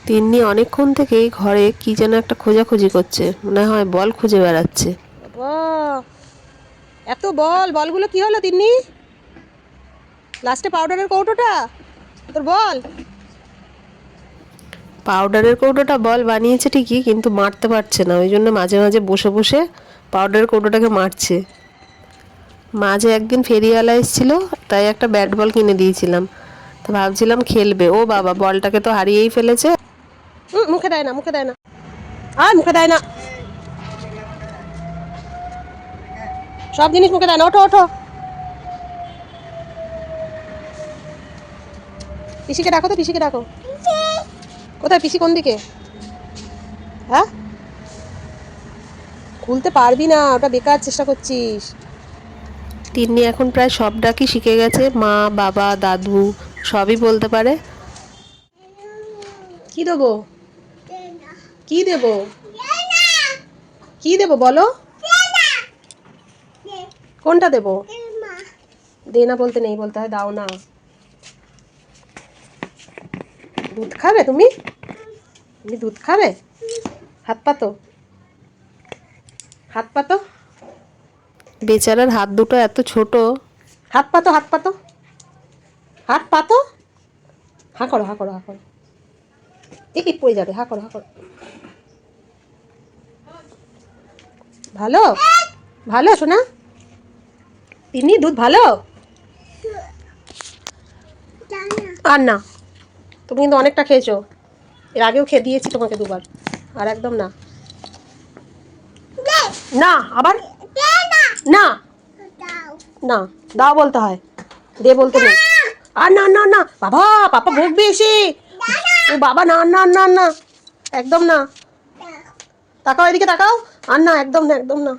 তিন্নি অনেকক্ষণ থেকেই ঘরে কি যেন একটা খোঁজাখুঁজি করছে, মনে হয় বল খুঁজে বেড়াচ্ছে। বাবা, এত বলগুলো কি হলো তিন্নি? লাস্টে পাউডারের কৌটোটা তোর বল? পাউডারের কৌটোটা বল বানিয়েছে ঠিকই, কিন্তু মারতে পারছে না, ওই জন্য মাঝে মাঝে বসে বসে পাউডারের কৌটোটাকে মারছে। মাঝে একদিন ফেরিওয়ালা এসেছিল, তাই একটা ব্যাট বল কিনে দিয়েছিলাম, তো ভাবছিলাম খেলবে। ও বাবা, বলটাকে তো হারিয়েই ফেলেছে। মুখে দেয় না, মুখে দেয় না, আর মুখে দেয় না, সব জিনিস মুখে দেয় না। ওঠো ওঠো, পিসিকে ডাকো তো, পিসিকে ডাকো। কোথায় পিসি? কোন দিকে? হ্যাঁ, খুলতে পারবি না, ওটা বেকার চেষ্টা করছিস। তিন্নি এখন প্রায় সব ডাকই শিখে গেছে, মা, বাবা, দাদু সবই বলতে পারে। কি দেবো? কি দেবো? কি দেবো বলো? কোনটা দেবো? দে না বলতে নেই, বলতে হয় দাও না। দুধ খাবে তুমি? তুমি দুধ খাবে? হাত পাতো, হাত পাতো, বেচারার হাত দুটো এত ছোট। হাত পাতো, হাত পাতো, হাত পাতো। হা করো, হা করো, হা করো, টিকিট পড়ে যাবে। হা করো, হা করো। ভালো, ভালো শোনা তিন্নি, দুধ ভালো। আর না, তুমি কিন্তু অনেকটা খেয়েছো, এর আগেও খেয়ে দিয়েছি তোমাকে দুবার, আর একদম না। না আবার না, না দাও বলতে হয়, দে বলতে নেই। আর না না না বাবা, পাপা ভুগবে এসে। ও বাবা, না না না না, একদম না। তাকাও এদিকে, তাকাও। আর না, একদম না, একদম না।